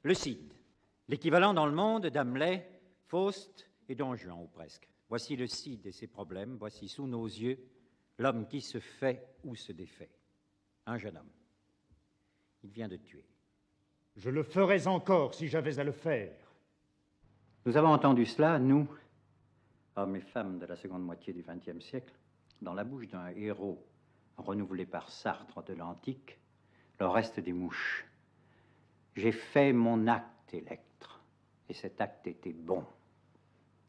Le Cid, l'équivalent dans le monde d'Hamlet, Faust et Don Juan, ou presque. Voici le Cid et ses problèmes, voici sous nos yeux l'homme qui se fait ou se défait. Un jeune homme. Il vient de tuer. Je le ferais encore si j'avais à le faire. Nous avons entendu cela, nous, hommes et femmes de la seconde moitié du XXe siècle, dans la bouche d'un héros renouvelé par Sartre de l'Antique, le reste des mouches. J'ai fait mon acte, Électre, et cet acte était bon.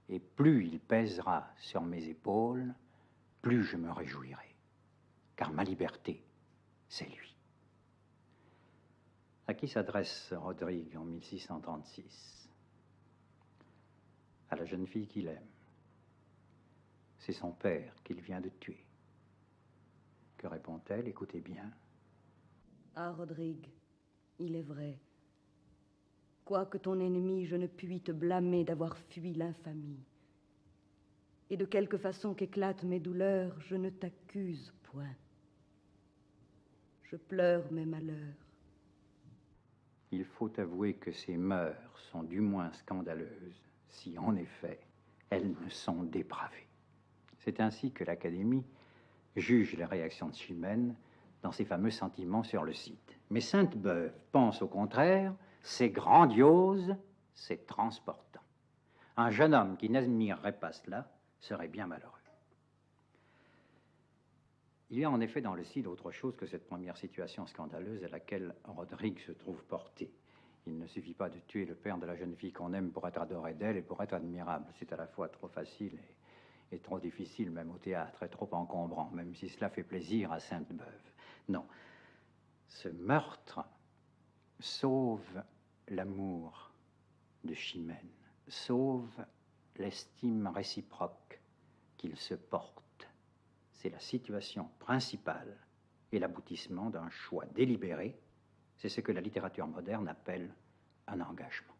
Et plus il pèsera sur mes épaules, plus je me réjouirai, car ma liberté, c'est lui. À qui s'adresse Rodrigue en 1636? À la jeune fille qu'il aime. C'est son père qu'il vient de tuer. Que répond-elle? Écoutez bien. Ah, Rodrigue, il est vrai. Quoique ton ennemi, je ne puis te blâmer d'avoir fui l'infamie. Et de quelque façon qu'éclatent mes douleurs, je ne t'accuse point. Je pleure mes malheurs. Il faut avouer que ces mœurs sont du moins scandaleuses, si en effet elles ne sont dépravées. C'est ainsi que l'Académie juge les réactions de Chimène dans ses fameux sentiments sur le Cid. Mais Sainte-Beuve pense au contraire, c'est grandiose, c'est transportant. Un jeune homme qui n'admirerait pas cela serait bien malheureux. Il y a en effet dans le Cid autre chose que cette première situation scandaleuse à laquelle Rodrigue se trouve porté. Il ne suffit pas de tuer le père de la jeune fille qu'on aime pour être adoré d'elle et pour être admirable. C'est à la fois trop facile et trop difficile, même au théâtre, et trop encombrant, même si cela fait plaisir à Sainte-Beuve. Non, ce meurtre sauve l'amour de Chimène, sauve l'estime réciproque qu'il se porte. C'est la situation principale et l'aboutissement d'un choix délibéré. C'est ce que la littérature moderne appelle un engagement.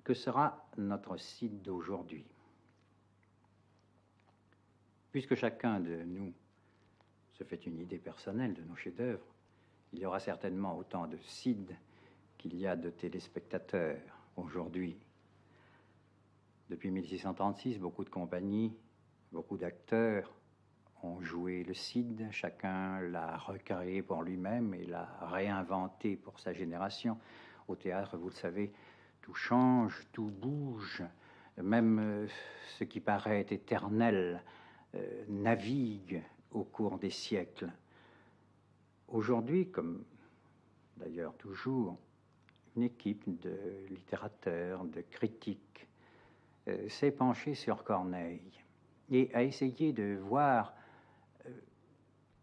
Que sera notre Cid d'aujourd'hui? Puisque chacun de nous se fait une idée personnelle de nos chefs-d'œuvre, il y aura certainement autant de Cid qu'il y a de téléspectateurs aujourd'hui. Depuis 1636, beaucoup de compagnies, beaucoup d'acteurs ont joué le Cid. Chacun l'a recréé pour lui-même et l'a réinventé pour sa génération. Au théâtre, vous le savez, tout change, tout bouge. Même ce qui paraît éternel navigue au cours des siècles. Aujourd'hui, comme d'ailleurs toujours, une équipe de littérateurs, de critiques, s'est penchée sur Corneille et a essayé de voir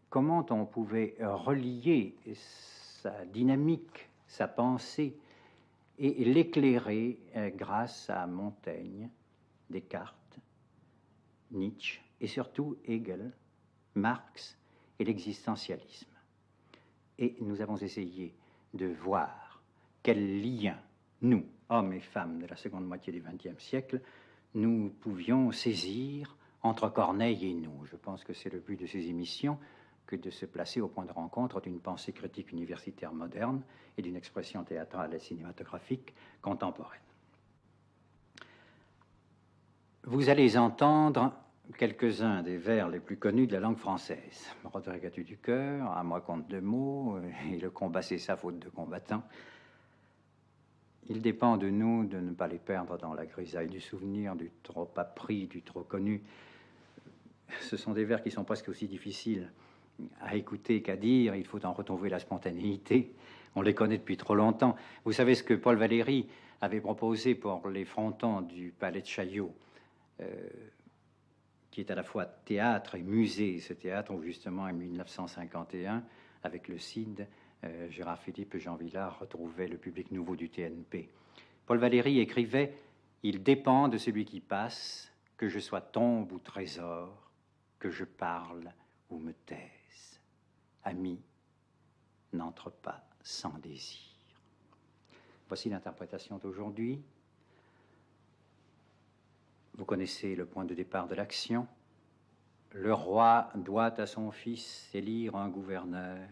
comment on pouvait relier sa dynamique, sa pensée, et l'éclairer grâce à Montaigne, Descartes, Nietzsche et surtout Hegel, Marx et l'existentialisme. Et nous avons essayé de voir quel lien, nous, hommes et femmes de la seconde moitié du XXe siècle, nous pouvions saisir entre Corneille et nous. Je pense que c'est le but de ces émissions que de se placer au point de rencontre d'une pensée critique universitaire moderne et d'une expression théâtrale et cinématographique contemporaine. Vous allez entendre quelques-uns des vers les plus connus de la langue française. Rodrigue a-tu du cœur, à moi compte deux mots, et le combat c'est sa faute de combattant. Il dépend de nous de ne pas les perdre dans la grisaille du souvenir, du trop appris, du trop connu. Ce sont des vers qui sont presque aussi difficiles à écouter qu'à dire. Il faut en retrouver la spontanéité. On les connaît depuis trop longtemps. Vous savez ce que Paul Valéry avait proposé pour les frontons du Palais de Chaillot, qui est à la fois théâtre et musée. Ce théâtre où justement en 1951, avec le Cid, Gérard Philippe et Jean Vilar retrouvaient le public nouveau du TNP. Paul Valéry écrivait « Il dépend de celui qui passe, que je sois tombe ou trésor, que je parle ou me taise. Ami, n'entre pas sans désir. » Voici l'interprétation d'aujourd'hui. Vous connaissez le point de départ de l'action. Le roi doit à son fils élire un gouverneur,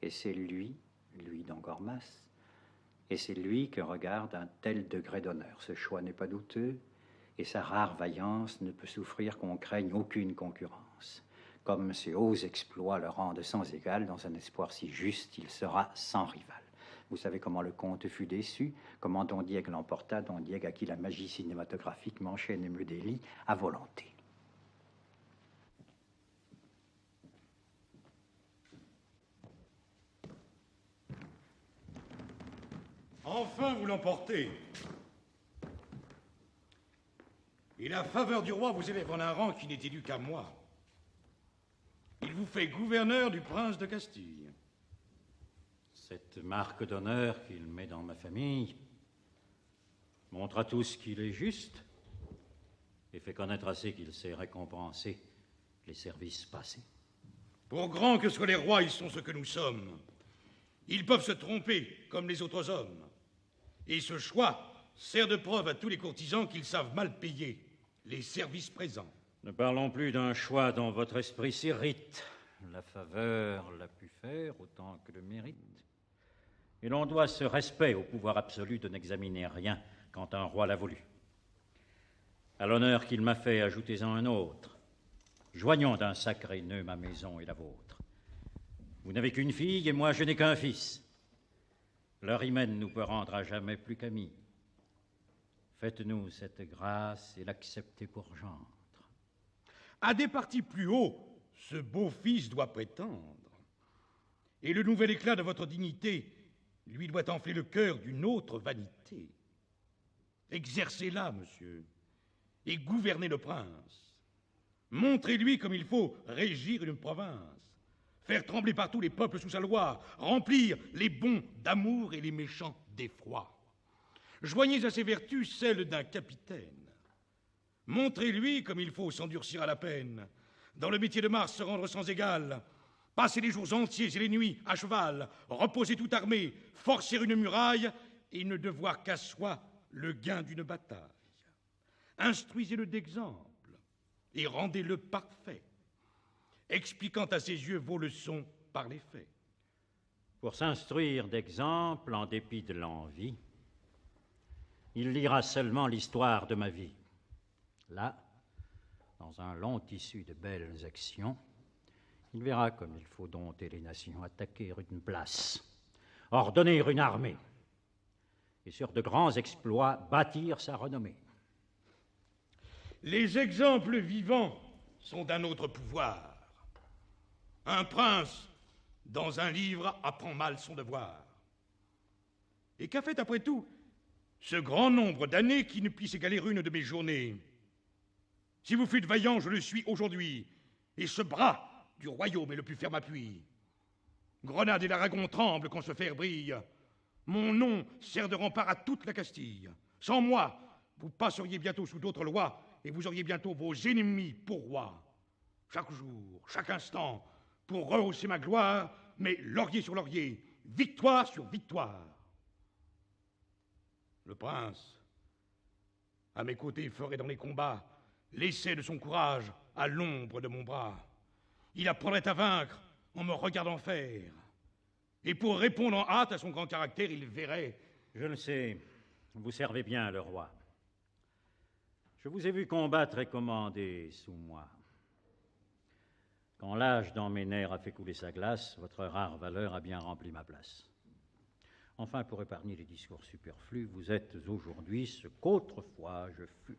et c'est lui lui d'Angormas, et c'est lui que regarde un tel degré d'honneur. Ce choix n'est pas douteux, et sa rare vaillance ne peut souffrir qu'on craigne aucune concurrence. Comme ses hauts exploits le rendent sans égal, dans un espoir si juste, il sera sans rival. Vous savez comment le comte fut déçu, comment Don Diego l'emporta, Don Diego à qui la magie cinématographique m'enchaîne et me délie à volonté. Enfin, vous l'emportez. Et la faveur du roi vous élève en un rang qui n'était dû qu'à moi. Il vous fait gouverneur du prince de Castille. Cette marque d'honneur qu'il met dans ma famille montre à tous qu'il est juste et fait connaître assez qu'il sait récompenser les services passés. Pour grands que soient les rois, ils sont ce que nous sommes. Ils peuvent se tromper comme les autres hommes. Et ce choix sert de preuve à tous les courtisans qu'ils savent mal payer les services présents. Ne parlons plus d'un choix dont votre esprit s'irrite. La faveur l'a pu faire autant que le mérite. Et l'on doit ce respect au pouvoir absolu de n'examiner rien quand un roi l'a voulu. À l'honneur qu'il m'a fait, ajoutez-en un autre. Joignons d'un sacré nœud ma maison et la vôtre. Vous n'avez qu'une fille et moi je n'ai qu'un fils. Leur hymen nous peut rendre à jamais plus qu'amis. Faites-nous cette grâce et l'acceptez pour gendre. À des partis plus hauts, ce beau fils doit prétendre. Et le nouvel éclat de votre dignité lui doit enfler le cœur d'une autre vanité. Exercez-la, monsieur, et gouvernez le prince. Montrez-lui comme il faut régir une province, faire trembler partout les peuples sous sa loi, remplir les bons d'amour et les méchants d'effroi. Joignez à ses vertus celles d'un capitaine. Montrez-lui comme il faut s'endurcir à la peine, dans le métier de Mars se rendre sans égal, passer les jours entiers et les nuits à cheval, reposer tout armé, forcer une muraille et ne devoir qu'à soi le gain d'une bataille. Instruisez-le d'exemple et rendez-le parfait, expliquant à ses yeux vos leçons par les faits. Pour s'instruire d'exemple en dépit de l'envie, il lira seulement l'histoire de ma vie. Là, dans un long tissu de belles actions, il verra comme il faut dompter les nations, attaquer une place, ordonner une armée, et sur de grands exploits bâtir sa renommée. Les exemples vivants sont d'un autre pouvoir. Un prince, dans un livre, apprend mal son devoir. Et qu'a fait après tout ce grand nombre d'années qui ne puisse égaler une de mes journées? Si vous fûtes vaillant, je le suis aujourd'hui, et ce bras du royaume est le plus ferme appui. Grenade et l'Aragon tremblent quand ce fer brille. Mon nom sert de rempart à toute la Castille. Sans moi, vous passeriez bientôt sous d'autres lois, et vous auriez bientôt vos ennemis pour rois. Chaque jour, chaque instant, pour rehausser ma gloire, mais laurier sur laurier, victoire sur victoire. Le prince, à mes côtés, ferait dans les combats l'essai de son courage à l'ombre de mon bras. Il apprendrait à vaincre en me regardant faire. Et pour répondre en hâte à son grand caractère, il verrait... Je le sais, vous servez bien le roi. Je vous ai vu combattre et commander sous moi. Quand l'âge dans mes nerfs a fait couler sa glace, votre rare valeur a bien rempli ma place. Enfin, pour épargner les discours superflus, vous êtes aujourd'hui ce qu'autrefois je fus.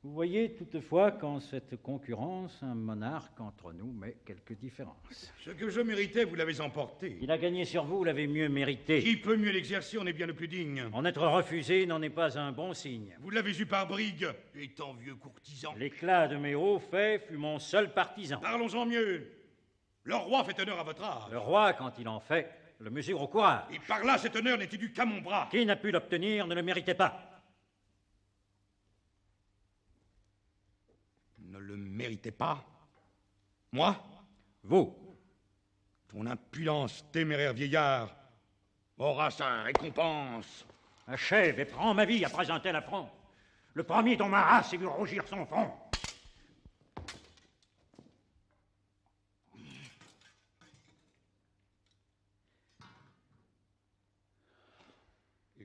Vous voyez toutefois qu'en cette concurrence, un monarque entre nous met quelques différences. Ce que je méritais, vous l'avez emporté. Il a gagné sur vous, vous l'avez mieux mérité. Qui peut mieux l'exercer, on est bien le plus digne. En être refusé n'en est pas un bon signe. Vous l'avez eu par brigue, étant vieux courtisan. L'éclat de mes hauts faits fut mon seul partisan. Parlons-en mieux. Le roi fait honneur à votre âge. Le roi, quand il en fait, le mesure au courage. Et par là, cet honneur n'était dû qu'à mon bras. Qui n'a pu l'obtenir ne le méritait pas. Ne le méritait pas? Moi? Vous. Ton impudence, téméraire vieillard, aura sa récompense. Achève et prends ma vie après un tel affront. Le premier dont ma race ait vu rougir son front.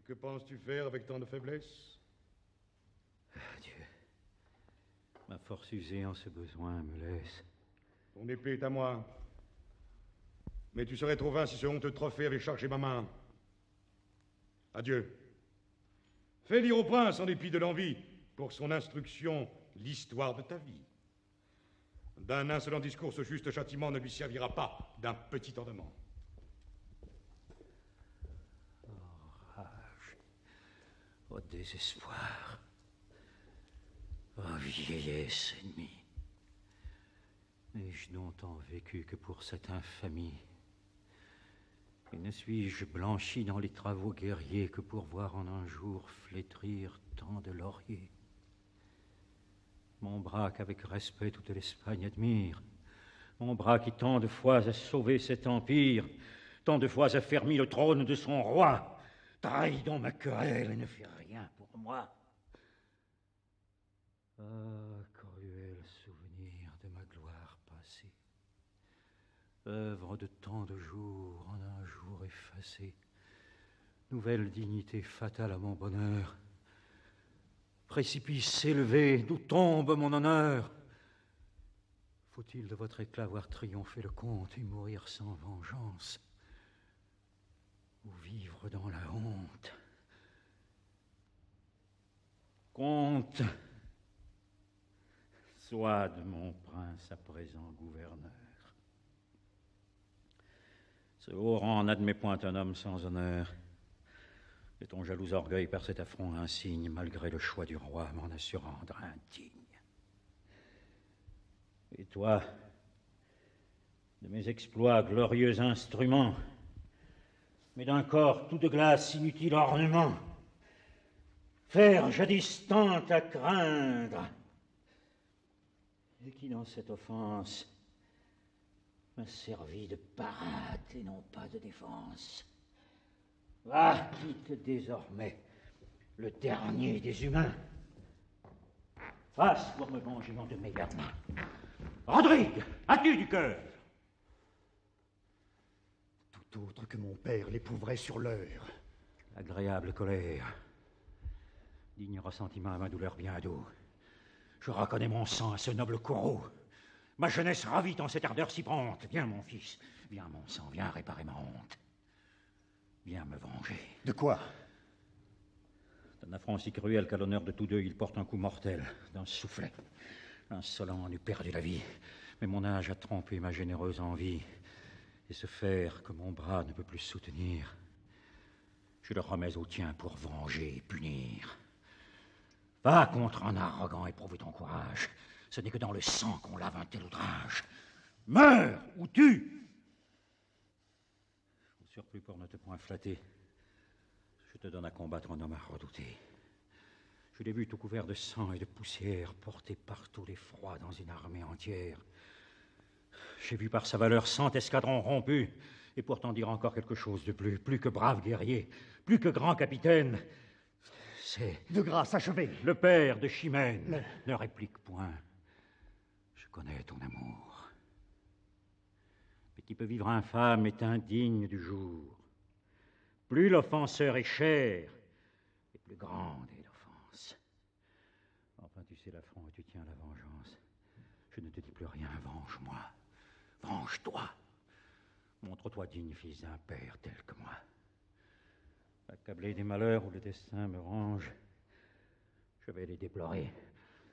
que penses-tu faire avec tant de faiblesse? Dieu, ma force usée en ce besoin me laisse. Ton épée est à moi. Mais tu serais trop vain si ce honteux trophée avait chargé ma main. Adieu. Fais lire au prince, en dépit de l'envie, pour son instruction, l'histoire de ta vie. D'un insolent discours, ce juste châtiment ne lui servira pas d'un petit ornement. Oh, rage. Oh, désespoir. Oh, vieillesse ennemie. N'ai-je donc tant vécu que pour cette infamie? Et ne suis-je blanchi dans les travaux guerriers que pour voir en un jour flétrir tant de lauriers? Mon bras qu'avec respect toute l'Espagne admire, mon bras qui tant de fois a sauvé cet empire, tant de fois a fermi le trône de son roi, trahit donc ma querelle et ne fait rien pour moi. Ah, cruel souvenir de ma gloire passée, œuvre de tant de jours en un jour effacé, nouvelle dignité fatale à mon bonheur, précipice élevé d'où tombe mon honneur. Faut-il de votre éclat voir triompher le comte et mourir sans vengeance, ou vivre dans la honte? Comte, sois de mon prince à présent gouverneur. Ce haut rang n'admet point un homme sans honneur, et ton jaloux orgueil par cet affront insigne, malgré le choix du roi, m'en a su rendre indigne. Et toi, de mes exploits glorieux instruments, mais d'un corps tout de glace inutile ornement, faire jadis tant à craindre, et qui dans cette offense m'a servi de parade et non pas de défense. Va, quitte désormais le dernier des humains. Passe pour me venger en de meilleures mains. Rodrigue, as-tu du cœur? Tout autre que mon père l'éprouverait sur l'heure. Agréable colère, digne ressentiment à ma douleur bien doux. Je reconnais mon sang à ce noble Corot. Ma jeunesse ravite en cette ardeur si prompte. Viens, mon fils, viens, mon sang, viens réparer ma honte. Viens me venger. De quoi? D'un affront si cruel qu'à l'honneur de tous deux, il porte un coup mortel, d'un soufflet. L'insolent en eût perdu la vie, mais mon âge a trompé ma généreuse envie, et ce fer que mon bras ne peut plus soutenir, je le remets au tien pour venger et punir. Va contre un arrogant et prouve ton courage. Ce n'est que dans le sang qu'on lave un tel outrage. Meurs ou tue! Au surplus, pour ne te point flatter, je te donne à combattre un homme à redouter. Je l'ai vu tout couvert de sang et de poussière, porté partout l'effroi dans une armée entière. J'ai vu par sa valeur 100 escadrons rompus, et pourtant dire encore quelque chose de plus que brave guerrier, plus que grand capitaine. C'est... De grâce, achevez. Le père de Chimène. Ne réplique point. Je connais ton amour. Mais qui peut vivre infâme est indigne du jour. Plus l'offenseur est cher, et plus grande est l'offense. Enfin, tu sais l'affront et tu tiens la vengeance. Je ne te dis plus rien, venge-moi. Venge-toi. Montre-toi digne fils d'un père tel que moi. Accablé des malheurs où le destin me range, je vais les déplorer.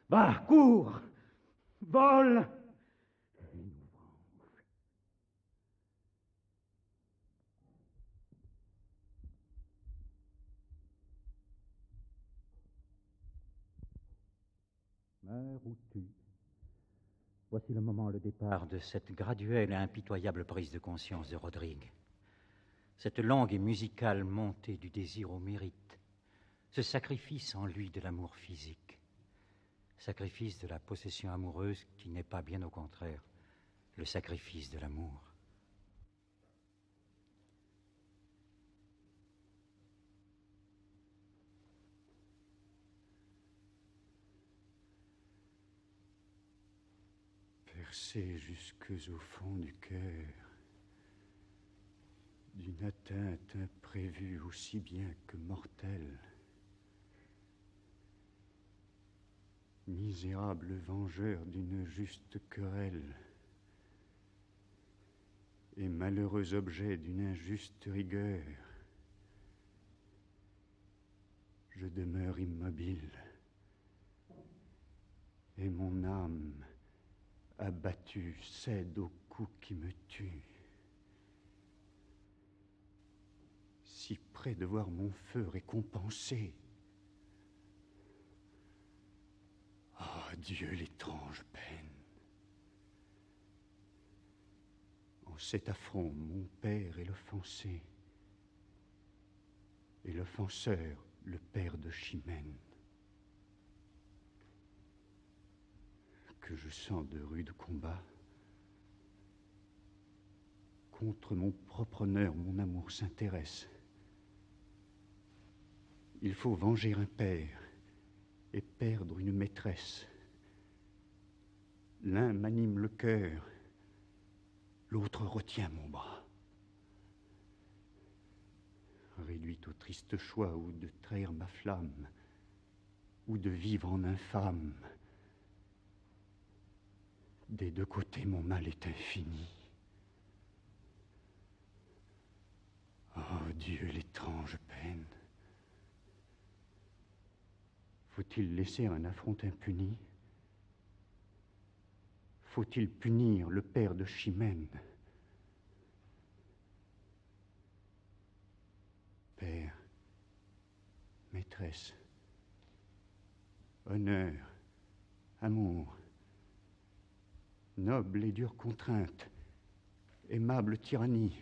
Va, cours, vole, et nous venge. Meurs ou tue. Voici le moment, le départ de cette graduelle et impitoyable prise de conscience de Rodrigue. Cette longue et musicale montée du désir au mérite, ce sacrifice en lui de l'amour physique, sacrifice de la possession amoureuse qui n'est pas, bien au contraire, le sacrifice de l'amour. Percé jusque au fond du cœur, d'une atteinte imprévue aussi bien que mortelle. Misérable vengeur d'une juste querelle et malheureux objet d'une injuste rigueur, je demeure immobile et mon âme abattue cède au coup qui me tue. Si près de voir mon feu récompensé. Oh Dieu, l'étrange peine. En cet affront, mon père est l'offensé, et l'offenseur, le père de Chimène. Que je sens de rudes combats. Contre mon propre honneur, mon amour s'intéresse. Il faut venger un père et perdre une maîtresse. L'un m'anime le cœur, l'autre retient mon bras. Réduit au triste choix ou de trahir ma flamme, ou de vivre en infâme. Des deux côtés, mon mal est infini. Oh Dieu, l'étrange peine. Faut-il laisser un affront impuni? Faut-il punir le père de Chimène? Père, maîtresse, honneur, amour, noble et dure contrainte, aimable tyrannie,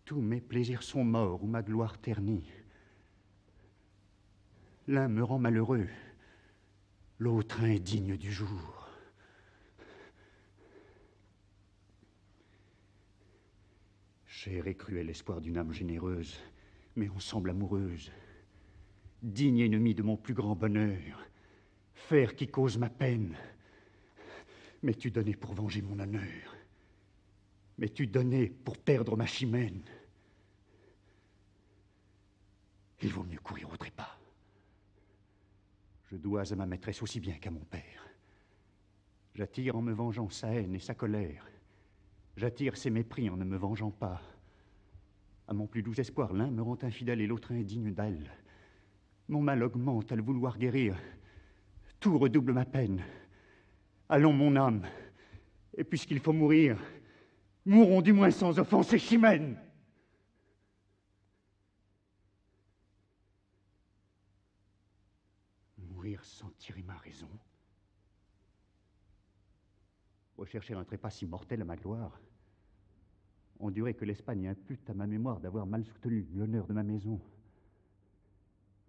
tous mes plaisirs sont morts ou ma gloire ternie. L'un me rend malheureux, l'autre indigne du jour. Cher et cruel espoir d'une âme généreuse, mais ensemble amoureuse, digne ennemi de mon plus grand bonheur, fer qui cause ma peine. M'es-tu donné pour venger mon honneur? M'es-tu donné pour perdre ma Chimène? Il vaut mieux courir au trépas. Je dois à ma maîtresse aussi bien qu'à mon père. J'attire en me vengeant sa haine et sa colère. J'attire ses mépris en ne me vengeant pas. À mon plus doux espoir, l'un me rend infidèle et l'autre indigne d'elle. Mon mal augmente à le vouloir guérir. Tout redouble ma peine. Allons, mon âme, et puisqu'il faut mourir, mourons du moins sans offenser Chimène. Mourir sans tirer ma raison. Rechercher un trépas si mortel à ma gloire. Endurer que l'Espagne impute à ma mémoire d'avoir mal soutenu l'honneur de ma maison.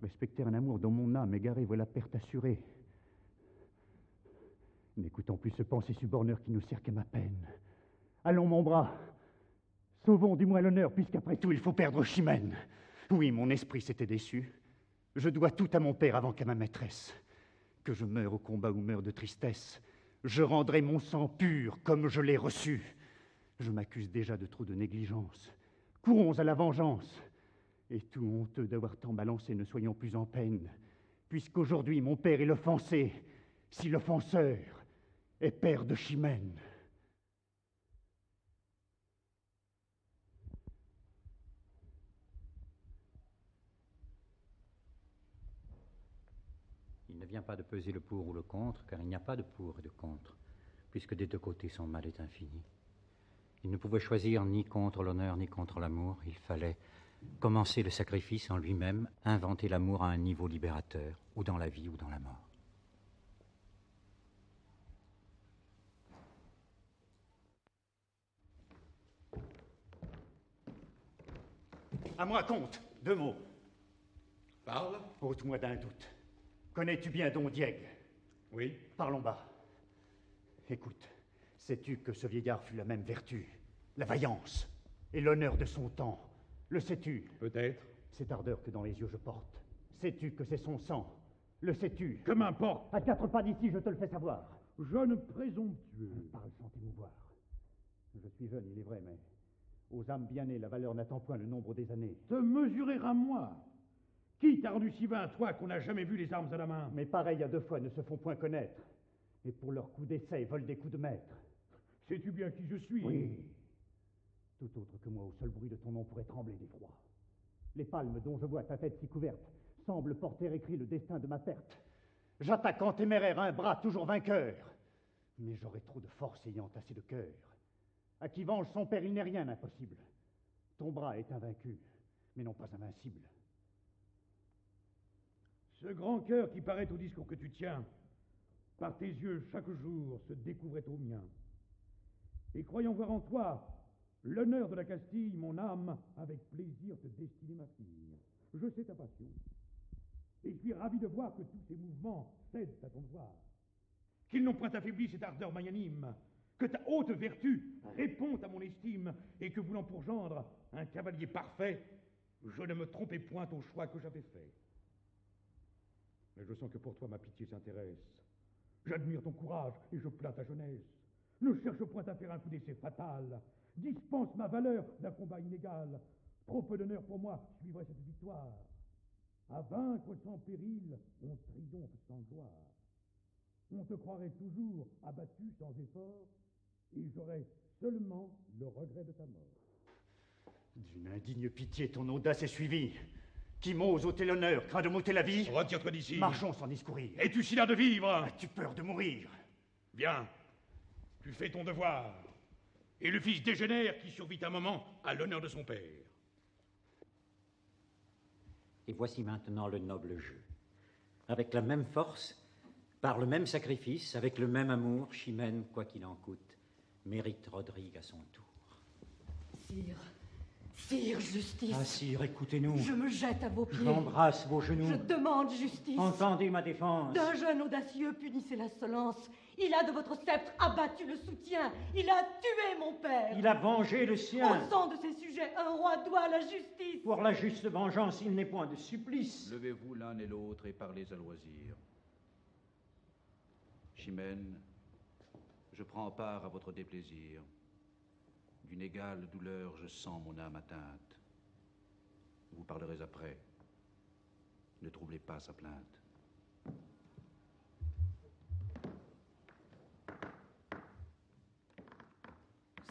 Respecter un amour dont mon âme égarée voit la perte assurée. N'écoutons plus ce pensée suborneur qui nous sert qu'à ma peine. Allons, mon bras, sauvons du moins l'honneur, puisqu'après tout, il faut perdre Chimène. Oui, mon esprit s'était déçu. Je dois tout à mon père avant qu'à ma maîtresse. Que je meure au combat ou meure de tristesse, je rendrai mon sang pur comme je l'ai reçu. Je m'accuse déjà de trop de négligence. Courons à la vengeance. Et tout honteux d'avoir tant balancé, ne soyons plus en peine, puisqu'aujourd'hui mon père est l'offensé, si l'offenseur est père de Chimène. Il ne vient pas de peser le pour ou le contre, car il n'y a pas de pour et de contre, puisque des deux côtés son mal est infini. Il ne pouvait choisir ni contre l'honneur ni contre l'amour. Il fallait commencer le sacrifice en lui-même, inventer l'amour à un niveau libérateur, ou dans la vie ou dans la mort. À moi, comte, 2 mots. Parle. Ôte-moi d'un doute. Connais-tu bien Don Diègue? Oui. Parlons bas. Écoute, sais-tu que ce vieillard fut la même vertu, la vaillance et l'honneur de son temps? Le sais-tu? Peut-être. Cette ardeur que dans les yeux je porte. Sais-tu que c'est son sang? Le sais-tu? Que m'importe? À 4 pas d'ici, je te le fais savoir. Jeune présomptueux. Parle sans t'émouvoir. Je suis jeune, il est vrai, mais Aux âmes bien nées, la valeur n'attend point le nombre des années. Te mesurer à moi. Qui t'a rendu si vain, toi, qu'on n'a jamais vu les armes à la main? Mais pareils à deux fois ne se font point connaître. Et pour leurs coups d'essai, volent des coups de maître. Sais-tu bien qui je suis? Oui. Tout autre que moi, au seul bruit de ton nom, pourrait trembler d'effroi. Les palmes dont je vois ta tête si couverte semblent porter écrit le destin de ma perte. J'attaque en téméraire un bras toujours vainqueur. Mais j'aurai trop de force ayant assez de cœur. À qui venge son père, il n'est rien impossible. Ton bras est invaincu, mais non pas invincible. Ce grand cœur qui paraît au discours que tu tiens, par tes yeux chaque jour se découvrait au mien. Et croyant voir en toi l'honneur de la Castille, mon âme, avec plaisir te destinait ma fille. Je sais ta passion, et je suis ravi de voir que tous ces mouvements cèdent à ton devoir, qu'ils n'ont point affaibli cette ardeur magnanime, que ta haute vertu répond à mon estime, et que voulant pour gendre un cavalier parfait, je ne me trompais point au choix que j'avais fait. Mais je sens que pour toi ma pitié s'intéresse. J'admire ton courage et je plains ta jeunesse. Ne cherche point à faire un coup d'essai fatal. Dispense ma valeur d'un combat inégal. Trop peu d'honneur pour moi suivrait cette victoire. À vaincre sans péril, on triomphe sans gloire. On te croirait toujours abattu sans effort, et j'aurais seulement le regret de ta mort. D'une indigne pitié, ton audace est suivie. Qui m'ose ôter l'honneur, craint de m'ôter la vie? Retire-toi d'ici. Marchons sans discourir. Es-tu si là de vivre? As-tu peur de mourir? Bien, tu fais ton devoir. Et le fils dégénère qui survit un moment à l'honneur de son père. Et voici maintenant le noble jeu. Avec la même force, par le même sacrifice, avec le même amour, Chimène, quoi qu'il en coûte, mérite Rodrigue à son tour. Sire, justice. Ah, sire, écoutez-nous. Je me jette à vos pieds. J'embrasse vos genoux. Je demande justice. Entendez ma défense. D'un jeune audacieux, punissez l'insolence. Il a de votre sceptre abattu le soutien. Il a tué mon père. Il a vengé le sien. Au sang de ses sujets, un roi doit la justice. Pour la juste vengeance, il n'est point de supplice. Levez-vous l'un et l'autre et parlez à loisir. Chimène, je prends part à votre déplaisir. D'une égale douleur, je sens mon âme atteinte. Vous parlerez après. Ne troublez pas sa plainte.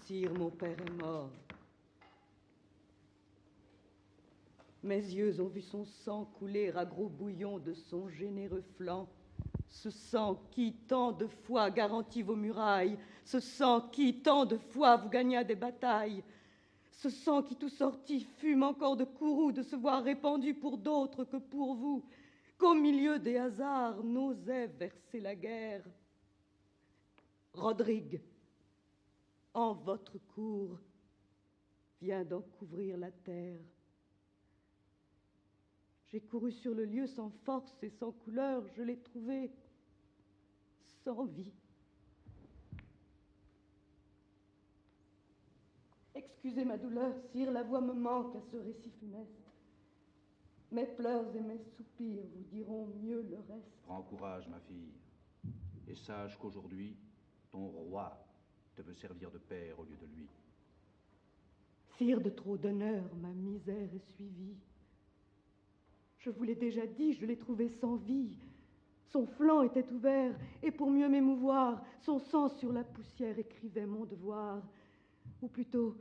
Sire, mon père est mort. Mes yeux ont vu son sang couler à gros bouillons de son généreux flanc. Ce sang qui, tant de fois, garantit vos murailles. Ce sang qui, tant de fois, vous gagna des batailles. Ce sang qui, tout sorti, fume encore de courroux de se voir répandu pour d'autres que pour vous, qu'au milieu des hasards n'osait verser la guerre. Rodrigue, en votre cour, vient d'en couvrir la terre. J'ai couru sur le lieu sans force et sans couleur, je l'ai trouvé sans vie. Excusez ma douleur, sire, la voix me manque à ce récit funeste. Mes pleurs et mes soupirs vous diront mieux le reste. Prends courage, ma fille, et sache qu'aujourd'hui, ton roi te veut servir de père au lieu de lui. Sire, de trop d'honneur, ma misère est suivie. Je vous l'ai déjà dit, je l'ai trouvé sans vie. Son flanc était ouvert, et pour mieux m'émouvoir, son sang sur la poussière écrivait mon devoir. Ou plutôt,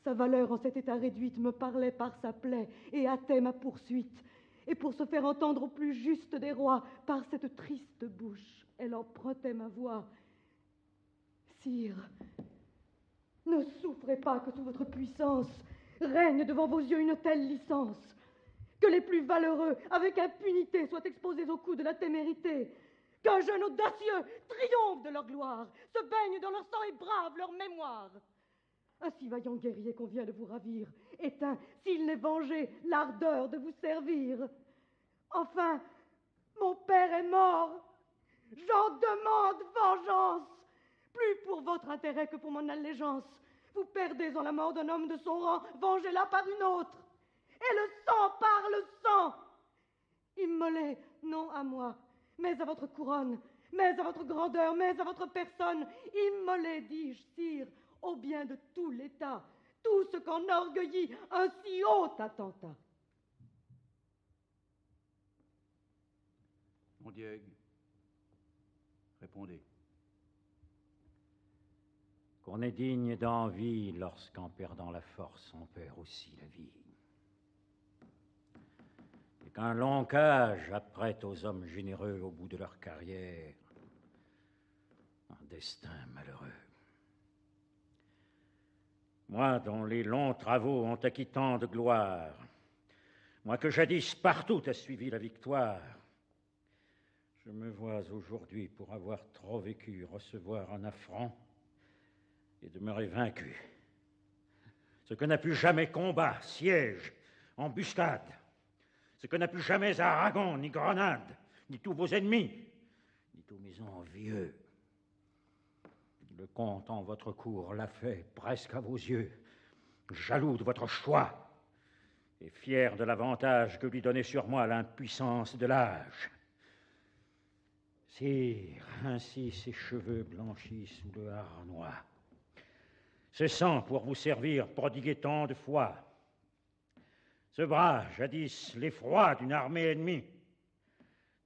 sa valeur en cet état réduite me parlait par sa plaie et hâtait ma poursuite. Et pour se faire entendre au plus juste des rois, par cette triste bouche, elle empruntait ma voix. Sire, ne souffrez pas que sous votre puissance règne devant vos yeux une telle licence. Que les plus valeureux, avec impunité, soient exposés au coup de la témérité. Qu'un jeune audacieux triomphe de leur gloire, se baigne dans leur sang et brave leur mémoire. Un si vaillant guerrier qu'on vient de vous ravir, éteint, s'il n'est vengé, l'ardeur de vous servir. Enfin, mon père est mort. J'en demande vengeance. Plus pour votre intérêt que pour mon allégeance. Vous perdez en la mort d'un homme de son rang, vengez-la par une autre. Et le sang par le sang. Immolé, non à moi, mais à votre couronne, mais à votre grandeur, mais à votre personne. Immolé, dis-je, sire, au bien de tout l'État, tout ce qu'enorgueillit un si haut attentat. Mon Dieu, répondez. Qu'on est digne d'envie lorsqu'en perdant la force, on perd aussi la vie. Et qu'un long âge apprête aux hommes généreux au bout de leur carrière un destin malheureux. Moi, dont les longs travaux ont acquis tant de gloire, moi que jadis partout a suivi la victoire, je me vois aujourd'hui, pour avoir trop vécu, recevoir un affront et demeurer vaincu. Ce que n'a pu jamais combat, siège, embuscade, ce que n'a pu jamais Aragon, ni Grenade, ni tous vos ennemis, ni tous mes envieux. Le comte en votre cour l'a fait, presque à vos yeux, jaloux de votre choix et fier de l'avantage que lui donnait sur moi l'impuissance de l'âge. Sire, ainsi ses cheveux blanchis sous le harnois, ce sang pour vous servir prodiguait tant de foi. Ce bras, jadis l'effroi d'une armée ennemie,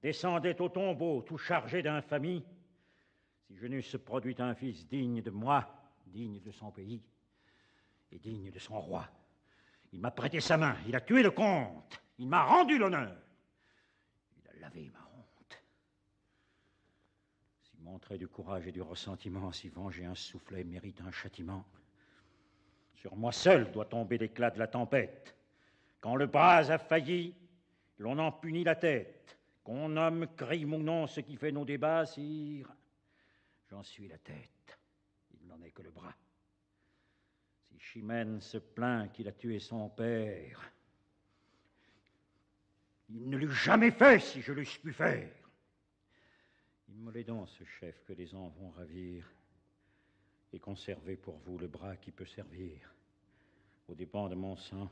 descendait au tombeau tout chargé d'infamie. Si je n'eusse produit un fils digne de moi, digne de son pays et digne de son roi, il m'a prêté sa main, il a tué le comte, il m'a rendu l'honneur, il a lavé ma honte. Si montrer du courage et du ressentiment, si venger un soufflet mérite un châtiment, sur moi seul doit tomber l'éclat de la tempête. Quand le bras a failli, l'on en punit la tête. Qu'on nomme crime ou non ce qui fait nos débats, sire, j'en suis la tête. Il n'en est que le bras. Si Chimène se plaint qu'il a tué son père, il ne l'eût jamais fait si je l'eusse pu faire. Immolez donc ce chef que les ans vont ravir et conservez pour vous le bras qui peut servir. Aux dépens de mon sang,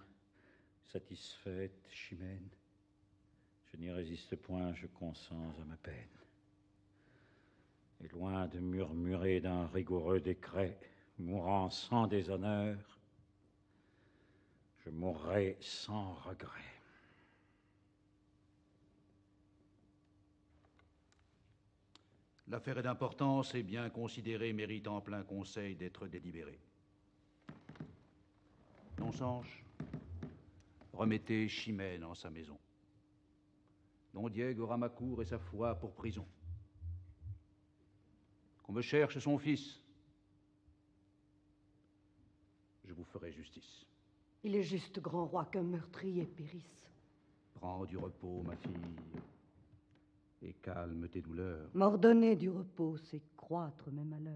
satisfaite, Chimène, je n'y résiste point, je consens à ma peine. Et loin de murmurer d'un rigoureux décret, mourant sans déshonneur, je mourrai sans regret. L'affaire est d'importance et bien considérée mérite en plein conseil d'être délibérée. Non-Sanche, remettez Chimène en sa maison. Don Diego aura ma cour et sa foi pour prison. Qu'on me cherche son fils. Je vous ferai justice. Il est juste, grand roi, qu'un meurtrier périsse. Prends du repos, ma fille, et calme tes douleurs. M'ordonner du repos, c'est croître mes malheurs.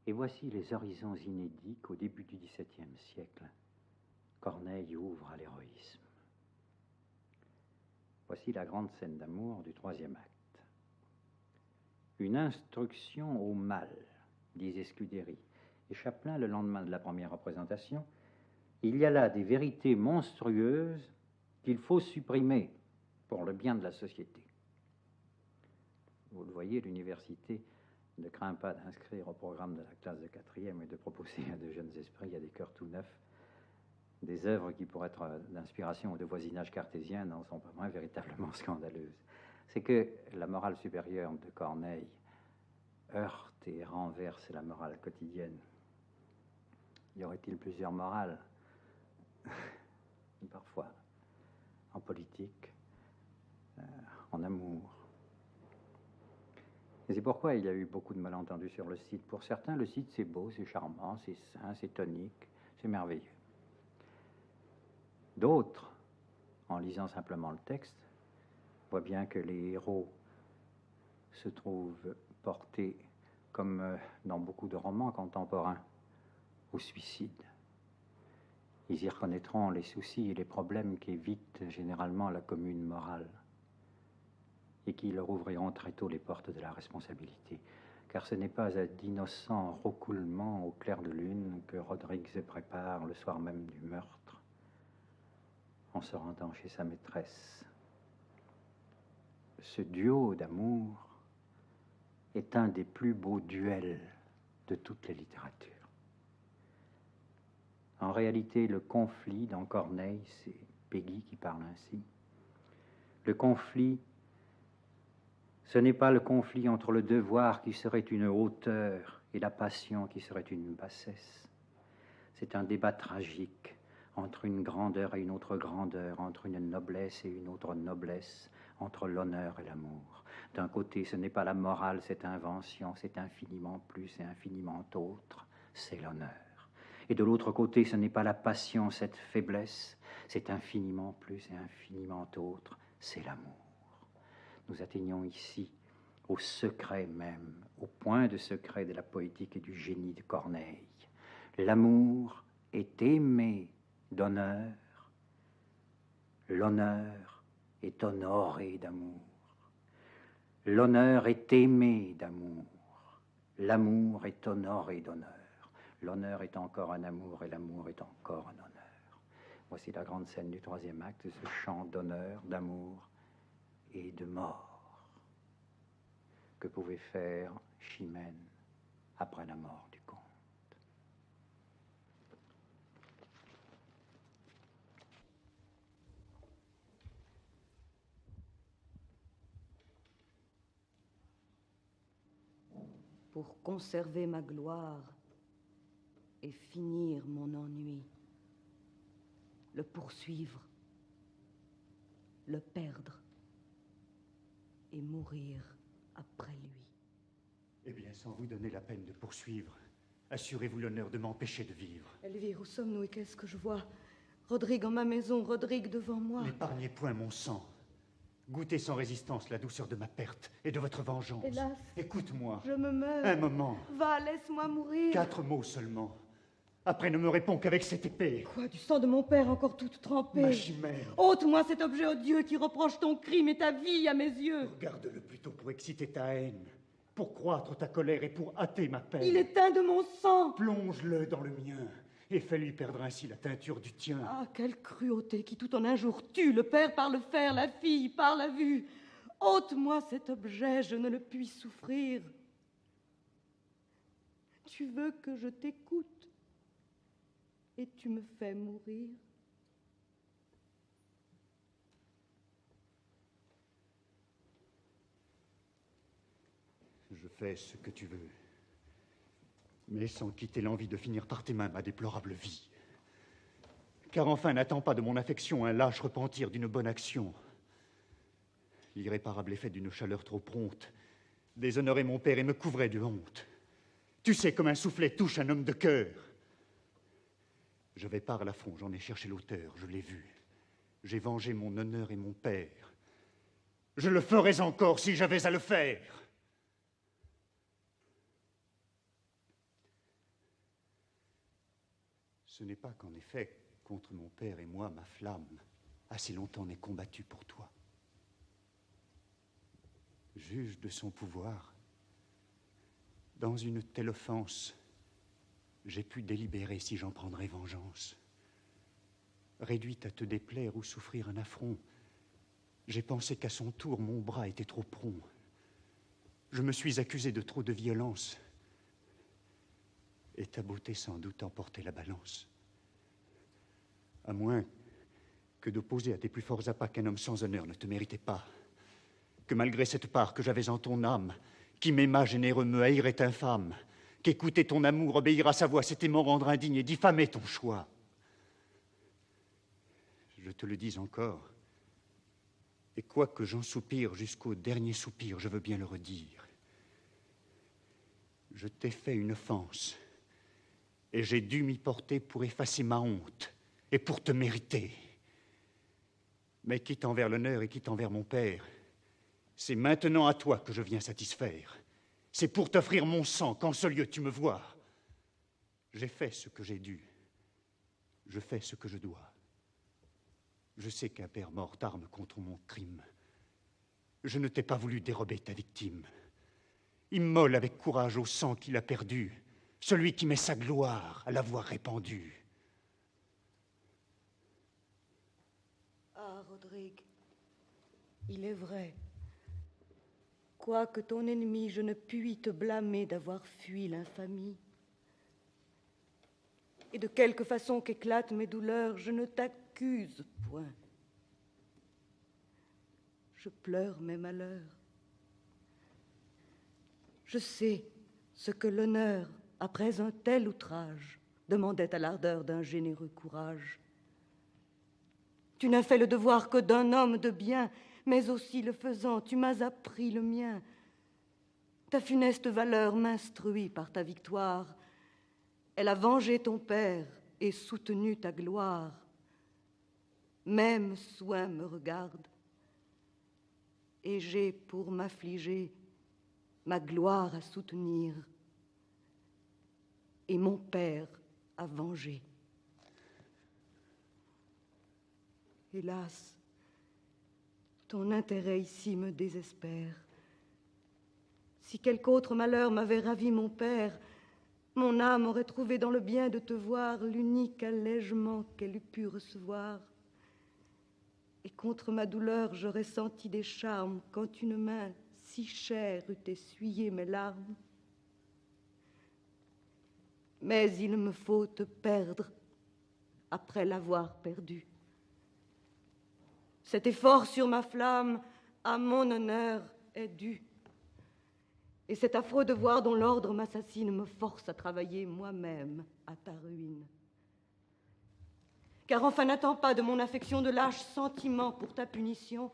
Et voici les horizons inédits qu'au début du XVIIe siècle, Corneille ouvre à l'héroïsme. Voici la grande scène d'amour du troisième acte. Une instruction au mal, disait Scudéry. Et Chaplin, le lendemain de la première représentation, il y a là des vérités monstrueuses qu'il faut supprimer pour le bien de la société. Vous le voyez, l'université ne craint pas d'inscrire au programme de la classe de quatrième et de proposer à de jeunes esprits, à des cœurs tout neufs, des œuvres qui, pour être d'inspiration ou de voisinage cartésien, n'en sont pas moins véritablement scandaleuses. C'est que la morale supérieure de Corneille heurte et renverse la morale quotidienne. Y aurait-il plusieurs morales? Parfois, en politique, en amour. Et c'est pourquoi il y a eu beaucoup de malentendus sur le site. Pour certains, le site, c'est beau, c'est charmant, c'est sain, c'est tonique, c'est merveilleux. D'autres, en lisant simplement le texte, voient bien que les héros se trouvent portés, comme dans beaucoup de romans contemporains, au suicide. Ils y reconnaîtront les soucis et les problèmes qui évitent généralement la commune morale et qui leur ouvriront très tôt les portes de la responsabilité. Car ce n'est pas à d'innocents roucoulements au clair de lune que Rodrigue se prépare le soir même du meurtre, en se rendant chez sa maîtresse. Ce duo d'amour est un des plus beaux duels de toutes les littératures. En réalité, le conflit dans Corneille, c'est Peggy qui parle ainsi. Le conflit, ce n'est pas le conflit entre le devoir qui serait une hauteur et la passion qui serait une bassesse. C'est un débat tragique entre une grandeur et une autre grandeur, entre une noblesse et une autre noblesse, entre l'honneur et l'amour. D'un côté, ce n'est pas la morale, cette invention, c'est infiniment plus et infiniment autre, c'est l'honneur. Et de l'autre côté, ce n'est pas la passion, cette faiblesse, c'est infiniment plus et infiniment autre, c'est l'amour. Nous atteignons ici au secret même, au point de secret de la poétique et du génie de Corneille. L'amour est aimé d'honneur, l'honneur est honoré d'amour. L'honneur est aimé d'amour, l'amour est honoré d'honneur. L'honneur est encore un amour et l'amour est encore un honneur. Voici la grande scène du troisième acte, ce chant d'honneur, d'amour et de mort que pouvait faire Chimène après la mort du comte. Pour conserver ma gloire et finir mon ennui, le poursuivre, le perdre et mourir après lui. Eh bien, sans vous donner la peine de poursuivre, assurez-vous l'honneur de m'empêcher de vivre. Elvire, où sommes-nous et qu'est-ce que je vois? Rodrigue en ma maison, Rodrigue devant moi. N'épargnez point mon sang. Goûtez sans résistance la douceur de ma perte et de votre vengeance. Hélas, écoute-moi. Je me meurs. Un moment. Va, laisse-moi mourir. 4 mots seulement. Après, ne me réponds qu'avec cette épée. Quoi, du sang de mon père encore toute trempée? Ma Chimère. Ôte-moi cet objet odieux qui reproche ton crime et ta vie à mes yeux. Regarde-le plutôt pour exciter ta haine, pour croître ta colère et pour hâter ma peine. Il est teint de mon sang. Plonge-le dans le mien et fais-lui perdre ainsi la teinture du tien. Ah, quelle cruauté qui tout en un jour tue le père par le fer, la fille par la vue. Ôte-moi cet objet, je ne le puis souffrir. Tu veux que je t'écoute et tu me fais mourir. Je fais ce que tu veux, mais sans quitter l'envie de finir par tes mains ma déplorable vie. Car enfin, n'attends pas de mon affection un lâche repentir d'une bonne action. L'irréparable effet d'une chaleur trop prompte déshonorait mon père et me couvrait de honte. Tu sais comme un soufflet touche un homme de cœur. Je vais par la fond, j'en ai cherché l'auteur, je l'ai vu. J'ai vengé mon honneur et mon père. Je le ferais encore si j'avais à le faire. Ce n'est pas qu'en effet, contre mon père et moi, ma flamme, assez longtemps n'ait combattu pour toi. Juge de son pouvoir, dans une telle offense, j'ai pu délibérer si j'en prendrais vengeance. Réduite à te déplaire ou souffrir un affront, j'ai pensé qu'à son tour, mon bras était trop prompt. Je me suis accusé de trop de violence, et ta beauté sans doute emportait la balance. À moins que d'opposer à tes plus forts appâts qu'un homme sans honneur ne te méritait pas, que malgré cette part que j'avais en ton âme, qui m'aima généreux me haïrait infâme, qu'écouter ton amour, obéir à sa voix, c'était m'en rendre indigne et diffamer ton choix. Je te le dis encore, et quoique j'en soupire jusqu'au dernier soupir, je veux bien le redire. Je t'ai fait une offense, et j'ai dû m'y porter pour effacer ma honte, et pour te mériter. Mais quitte envers l'honneur et quitte envers mon père, c'est maintenant à toi que je viens satisfaire. C'est pour t'offrir mon sang qu'en ce lieu tu me vois. J'ai fait ce que j'ai dû. Je fais ce que je dois. Je sais qu'un père mort t'arme contre mon crime. Je ne t'ai pas voulu dérober ta victime. Immole avec courage au sang qu'il a perdu, celui qui met sa gloire à l'avoir répandu. Ah, Rodrigue, il est vrai. Quoique ton ennemi, je ne puis te blâmer d'avoir fui l'infamie. Et de quelque façon qu'éclatent mes douleurs, je ne t'accuse point. Je pleure mes malheurs. Je sais ce que l'honneur, après un tel outrage, demandait à l'ardeur d'un généreux courage. Tu n'as fait le devoir que d'un homme de bien, mais aussi le faisant, tu m'as appris le mien. Ta funeste valeur m'instruit par ta victoire. Elle a vengé ton père et soutenu ta gloire. Même soin me regarde, et j'ai pour m'affliger ma gloire à soutenir et mon père à venger. Hélas, ton intérêt ici me désespère. Si quelque autre malheur m'avait ravi mon père, mon âme aurait trouvé dans le bien de te voir l'unique allègement qu'elle eût pu recevoir. Et contre ma douleur, j'aurais senti des charmes quand une main si chère eût essuyé mes larmes. Mais il me faut te perdre après l'avoir perdu. Cet effort sur ma flamme, à mon honneur, est dû. Et cet affreux devoir dont l'ordre m'assassine me force à travailler moi-même à ta ruine. Car enfin n'attends pas de mon affection de lâches sentiments pour ta punition.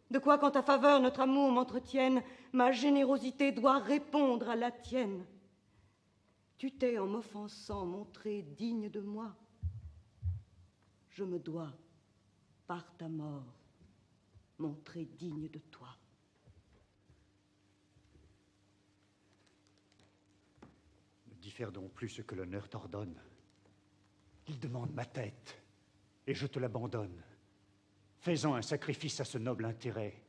De quoi qu'en ta faveur notre amour m'entretienne, ma générosité doit répondre à la tienne. Tu t'es, en m'offensant, montré digne de moi. Je me dois, par ta mort, montrer digne de toi. Ne diffère donc plus ce que l'honneur t'ordonne. Il demande ma tête, et je te l'abandonne. Fais-en un sacrifice à ce noble intérêt.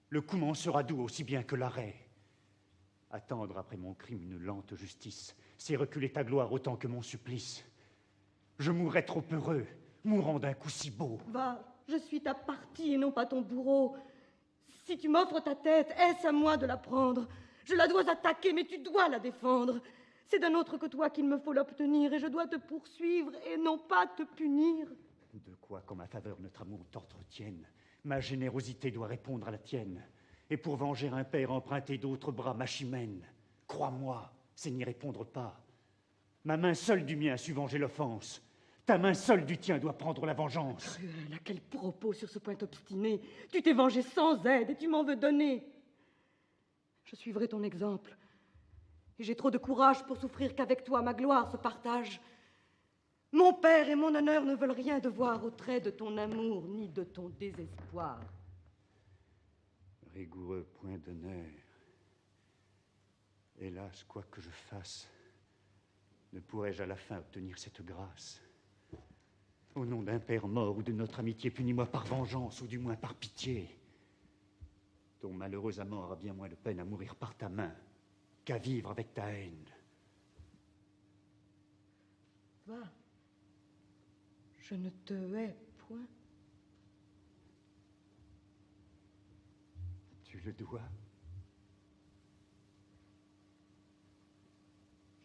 Le coup m'en sera doux aussi bien que l'arrêt. Attendre après mon crime une lente justice, c'est reculer ta gloire autant que mon supplice. Je mourrais trop heureux, mourant d'un coup si beau. Va, je suis ta partie et non pas ton bourreau. Si tu m'offres ta tête, est-ce à moi de la prendre? Je la dois attaquer, mais tu dois la défendre. C'est d'un autre que toi qu'il me faut l'obtenir, et je dois te poursuivre et non pas te punir. De quoi qu'en ma faveur notre amour t'entretienne, ma générosité doit répondre à la tienne. Et pour venger un père emprunter d'autres bras ma chimène. Crois-moi, c'est n'y répondre pas. Ma main seule du mien a su venger l'offense. Ta main seule du tien doit prendre la vengeance. Cruel, à quel propos sur ce point obstiné? Tu t'es vengé sans aide et tu m'en veux donner. Je suivrai ton exemple. Et j'ai trop de courage pour souffrir qu'avec toi ma gloire se partage. Mon père et mon honneur ne veulent rien devoir au trait de ton amour ni de ton désespoir. Rigoureux point d'honneur. Hélas, quoi que je fasse, ne pourrai-je à la fin obtenir cette grâce? Au nom d'un père mort ou de notre amitié, punis-moi par vengeance ou du moins par pitié. Ton malheureux amant aura bien moins de peine à mourir par ta main qu'à vivre avec ta haine. Va, je ne te hais point. Tu le dois.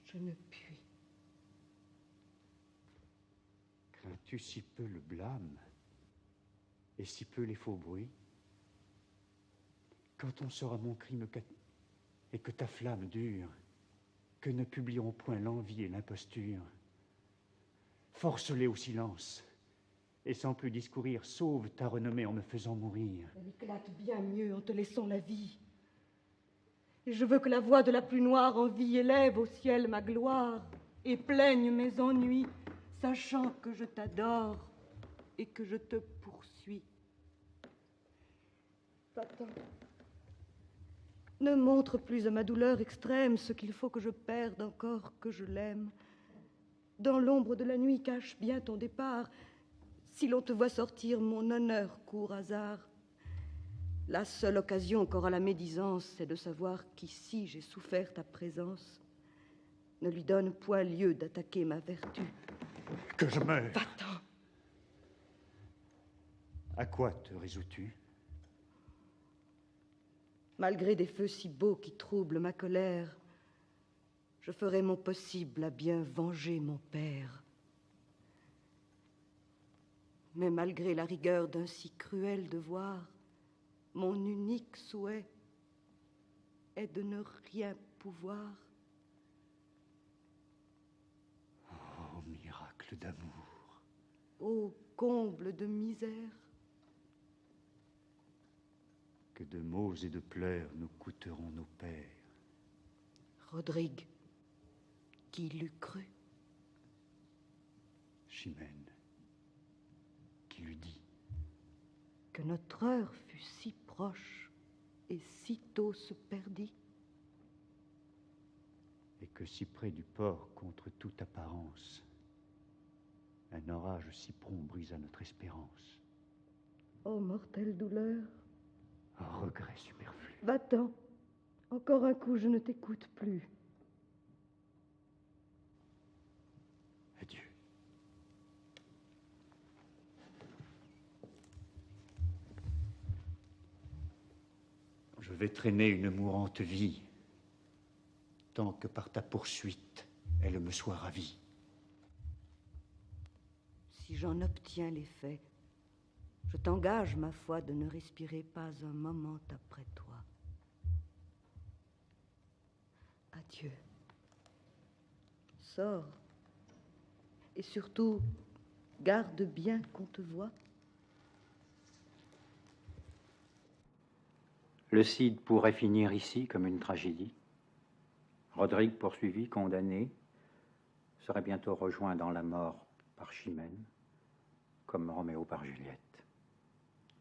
Je ne puis. Crains-tu si peu le blâme et si peu les faux bruits? Quand on saura mon crime et que ta flamme dure, que ne publieront point l'envie et l'imposture. Force-les au silence, et sans plus discourir, sauve ta renommée en me faisant mourir. Elle éclate bien mieux en te laissant la vie. Et je veux que la voix de la plus noire envie élève au ciel ma gloire et plaigne mes ennuis, sachant que je t'adore et que je te poursuis. Va-t'en. Ne montre plus à ma douleur extrême ce qu'il faut que je perde encore que je l'aime. Dans l'ombre de la nuit cache bien ton départ. Si l'on te voit sortir, mon honneur court hasard. La seule occasion qu'aura la médisance, c'est de savoir qu'ici j'ai souffert ta présence. Ne lui donne point lieu d'attaquer ma vertu. Que je meure. Va-t'en. À quoi te résous-tu? Malgré des feux si beaux qui troublent ma colère, je ferai mon possible à bien venger mon père. Mais malgré la rigueur d'un si cruel devoir, mon unique souhait est de ne rien pouvoir. Oh, miracle d'amour! Ô comble de misère! Que de maux et de pleurs nous coûteront nos pères. Rodrigue, qui l'eût cru? Chimène, qui l'eût dit? Que notre heure fut si proche et si tôt se perdit. Et que si près du port, contre toute apparence, un orage si prompt brisa notre espérance. Ô mortelle douleur! Un regret superflu. Va-t'en, encore un coup, je ne t'écoute plus. Adieu. Je vais traîner une mourante vie, tant que par ta poursuite, elle me soit ravie. Si j'en obtiens l'effet, je t'engage, ma foi, de ne respirer pas un moment après toi. Adieu. Sors. Et surtout, garde bien qu'on te voie. Le Cid pourrait finir ici comme une tragédie. Rodrigue, poursuivi, condamné, serait bientôt rejoint dans la mort par Chimène, comme Roméo par Juliette.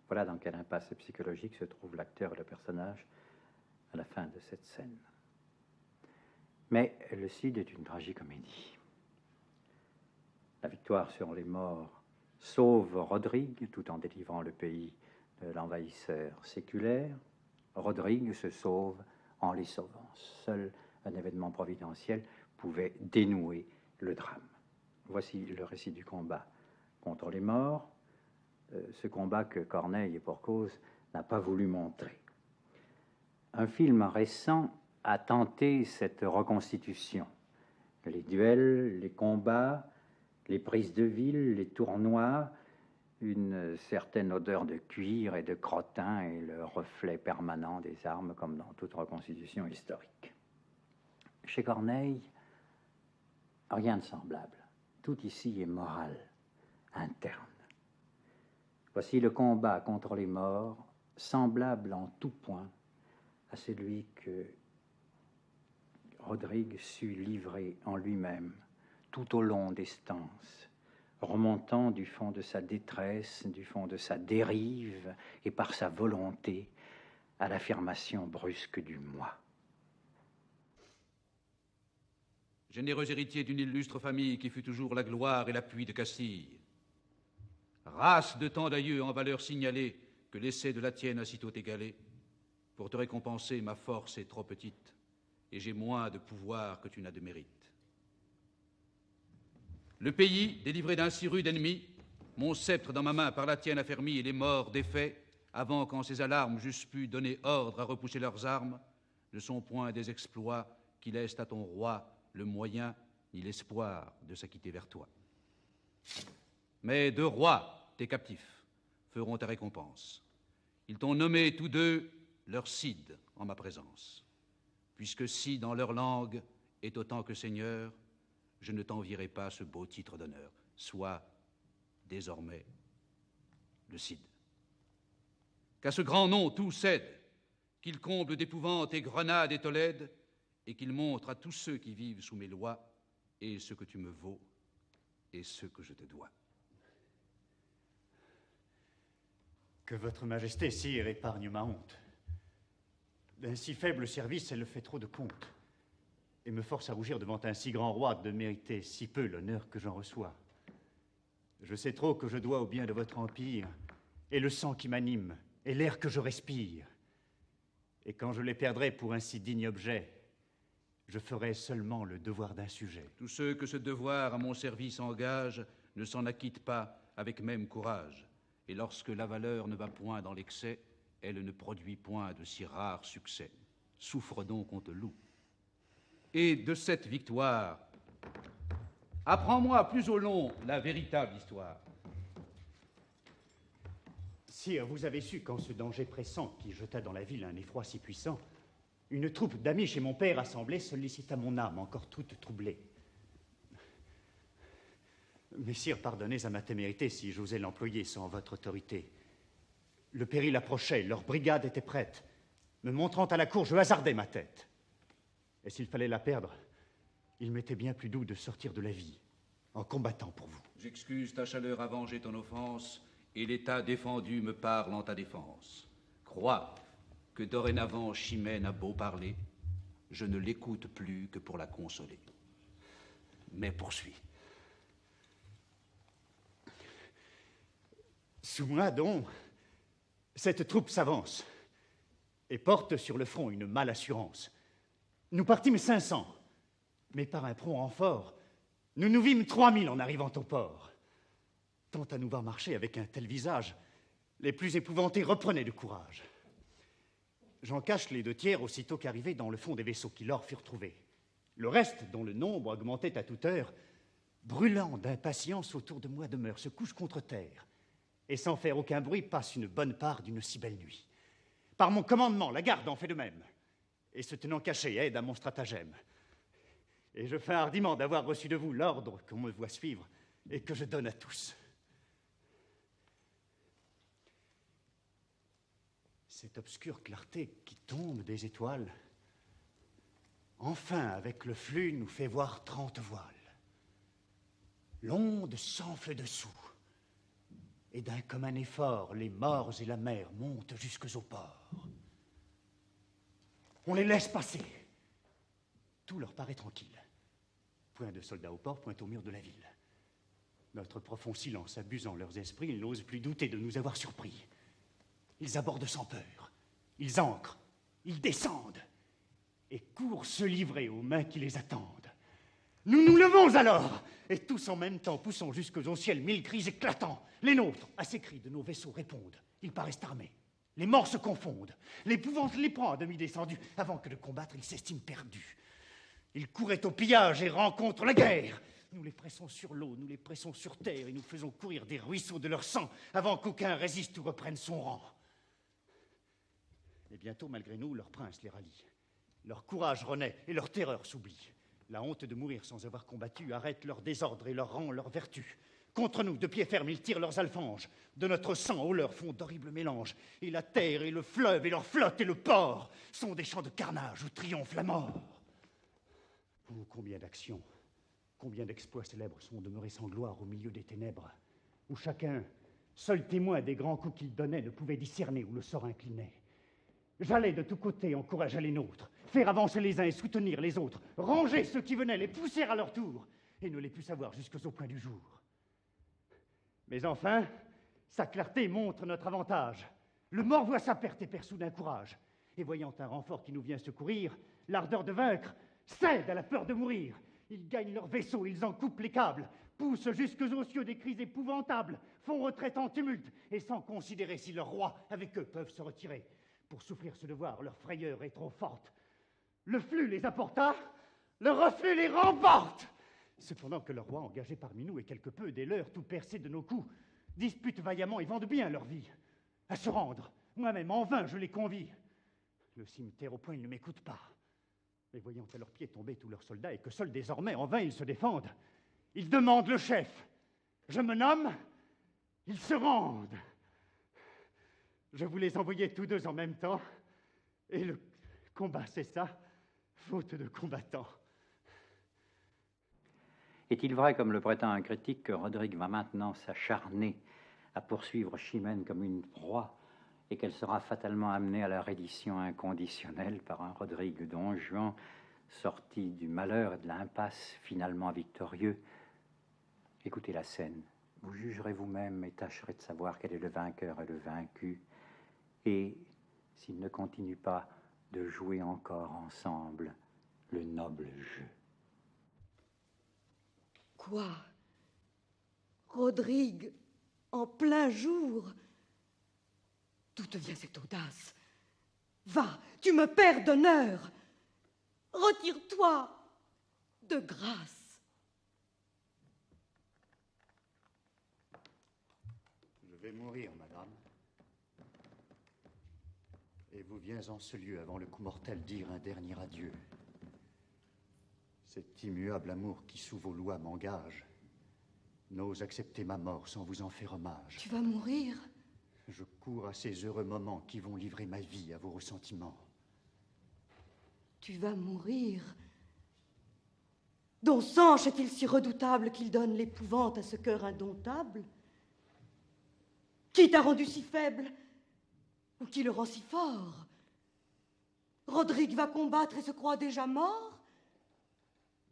Voilà dans quelle impasse psychologique se trouve l'acteur et le personnage à la fin de cette scène. Mais le Cid est une tragicomédie. La victoire sur les morts sauve Rodrigue tout en délivrant le pays de l'envahisseur séculaire. Rodrigue se sauve en les sauvant. Seul un événement providentiel pouvait dénouer le drame. Voici le récit du combat contre les morts, ce combat que Corneille, et pour cause, n'a pas voulu montrer. Un film récent a tenté cette reconstitution. Les duels, les combats, les prises de ville, les tournois, une certaine odeur de cuir et de crottin et le reflet permanent des armes comme dans toute reconstitution historique. Chez Corneille, rien de semblable. Tout ici est moral, interne. Voici le combat contre les morts, semblable en tout point à celui que Rodrigue sut livrer en lui-même tout au long des stances, remontant du fond de sa détresse, du fond de sa dérive, et par sa volonté, à l'affirmation brusque du moi. Généreux héritier d'une illustre famille qui fut toujours la gloire et l'appui de Castille, race de tant d'aïeux en valeur signalée que l'essai de la tienne a sitôt égalé, pour te récompenser, ma force est trop petite, et j'ai moins de pouvoir que tu n'as de mérite. Le pays, délivré d'un si rude ennemi, mon sceptre dans ma main par la tienne affermi et les morts défaits, avant qu'en ces alarmes j'eusse pu donner ordre à repousser leurs armes, ne sont point des exploits qui laissent à ton roi le moyen ni l'espoir de s'acquitter vers toi. Mais deux rois, tes captifs, feront ta récompense. Ils t'ont nommé tous deux leur Cid en ma présence. Puisque Cid dans leur langue est autant que seigneur, je ne t'envierai pas ce beau titre d'honneur. Sois désormais le Cid. Qu'à ce grand nom tout cède, qu'il comble d'épouvante et Grenade et Tolède, et qu'il montre à tous ceux qui vivent sous mes lois et ce que tu me vaux et ce que je te dois. Que votre majesté, sire, épargne ma honte. D'un si faible service, elle le fait trop de compte, et me force à rougir devant un si grand roi de mériter si peu l'honneur que j'en reçois. Je sais trop que je dois au bien de votre empire, et le sang qui m'anime, et l'air que je respire. Et quand je les perdrai pour un si digne objet, je ferai seulement le devoir d'un sujet. Tous ceux que ce devoir à mon service engage ne s'en acquittent pas avec même courage. Et lorsque la valeur ne va point dans l'excès, elle ne produit point de si rares succès. Souffre donc, on te loue. Et de cette victoire, apprends-moi plus au long la véritable histoire. Sire, vous avez su qu'en ce danger pressant qui jeta dans la ville un effroi si puissant, une troupe d'amis chez mon père assemblée sollicita mon âme encore toute troublée. Messire, pardonnez à ma témérité si j'osais l'employer sans votre autorité. Le péril approchait, leur brigade était prête. Me montrant à la cour, je hasardai ma tête. Et s'il fallait la perdre, il m'était bien plus doux de sortir de la vie, en combattant pour vous. J'excuse ta chaleur à venger ton offense, et l'état défendu me parle en ta défense. Crois que dorénavant Chimène a beau parler, je ne l'écoute plus que pour la consoler. Mais poursuis. Sous moi, donc, cette troupe s'avance et porte sur le front une male assurance. Nous partîmes 500, mais par un prompt renfort, nous nous vîmes 3000 en arrivant au port. Tant à nous voir marcher avec un tel visage, les plus épouvantés reprenaient de courage. J'en cache les 2 tiers aussitôt qu'arrivés dans le fond des vaisseaux qui lors furent trouvés. Le reste, dont le nombre augmentait à toute heure, brûlant d'impatience autour de moi demeure, se couche contre terre, et sans faire aucun bruit passe une bonne part d'une si belle nuit. Par mon commandement, la garde en fait de même, et se tenant caché aide à mon stratagème. Et je feins hardiment d'avoir reçu de vous l'ordre qu'on me voit suivre et que je donne à tous. Cette obscure clarté qui tombe des étoiles, enfin, avec le flux, nous fait voir 30 voiles. L'onde s'enfle dessous, et d'un commun effort, les morts et la mer montent jusqu'aux ports. On les laisse passer. Tout leur paraît tranquille. Point de soldats au port, point au mur de la ville. Notre profond silence abusant leurs esprits, ils n'osent plus douter de nous avoir surpris. Ils abordent sans peur. Ils ancrent. Ils descendent. Et courent se livrer aux mains qui les attendent. Nous nous levons alors, et tous en même temps poussons jusqu'au ciel 1000 cris éclatants. Les nôtres, à ces cris de nos vaisseaux répondent. Ils paraissent armés. Les morts se confondent. L'épouvante les prend à demi descendus. Avant que de combattre, ils s'estiment perdus. Ils couraient au pillage et rencontrent la guerre. Nous les pressons sur l'eau, nous les pressons sur terre, et nous faisons courir des ruisseaux de leur sang avant qu'aucun résiste ou reprenne son rang. Et bientôt, malgré nous, leur prince les rallie. Leur courage renaît et leur terreur s'oublie. La honte de mourir sans avoir combattu arrête leur désordre et leur rend leur vertu. Contre nous, de pied ferme, ils tirent leurs alfanges. De notre sang au leur font d'horribles mélanges. Et la terre et le fleuve et leur flotte et le port sont des champs de carnage où triomphe la mort. Oh, combien d'actions, combien d'exploits célèbres sont demeurés sans gloire au milieu des ténèbres, où chacun, seul témoin des grands coups qu'il donnait, ne pouvait discerner où le sort inclinait. J'allais de tous côtés encourager les nôtres, faire avancer les uns et soutenir les autres, ranger ceux qui venaient, les pousser à leur tour, et ne les plus savoir jusqu'au point du jour. Mais enfin, sa clarté montre notre avantage. Le mort voit sa perte et perd soudain courage. Et voyant un renfort qui nous vient secourir, l'ardeur de vaincre cède à la peur de mourir. Ils gagnent leur vaisseau, ils en coupent les câbles, poussent jusqu'aux cieux des cris épouvantables, font retraite en tumulte, et sans considérer si leurs rois, avec eux, peuvent se retirer. Pour souffrir ce devoir, leur frayeur est trop forte. Le flux les apporta, le reflux les remporte. Cependant que le roi, engagé parmi nous, et quelque peu des leurs, tout percés de nos coups, disputent vaillamment et vendent bien leur vie. À se rendre, moi-même, en vain, je les convie. Le cimetière au point, ils ne m'écoutent pas. Mais voyant à leurs pieds tomber tous leurs soldats, et que seuls désormais, en vain, ils se défendent, ils demandent le chef. Je me nomme, ils se rendent. Je vous les envoyais tous deux en même temps, et le combat cessa, faute de combattants. Est-il vrai, comme le prétend un critique, que Rodrigue va maintenant s'acharner à poursuivre Chimène comme une proie, et qu'elle sera fatalement amenée à la reddition inconditionnelle par un Rodrigue Don Juan, sorti du malheur et de l'impasse, finalement victorieux? Écoutez la scène. Vous jugerez vous-même et tâcherez de savoir quel est le vainqueur et le vaincu. Et s'ils ne continuent pas de jouer encore ensemble le noble jeu. Quoi? Rodrigue, en plein jour? D'où te vient cette audace? Va, tu me perds d'honneur. Retire-toi de grâce. Je vais mourir, madame. Et vous viens en ce lieu avant le coup mortel dire un dernier adieu. Cet immuable amour qui, sous vos lois, m'engage, n'ose accepter ma mort sans vous en faire hommage. Tu vas mourir? Je cours à ces heureux moments qui vont livrer ma vie à vos ressentiments. Tu vas mourir. Don Sanche est-il si redoutable qu'il donne l'épouvante à ce cœur indomptable? Qui t'a rendu si faible? Ou qui le rend si fort? Rodrigue va combattre et se croit déjà mort?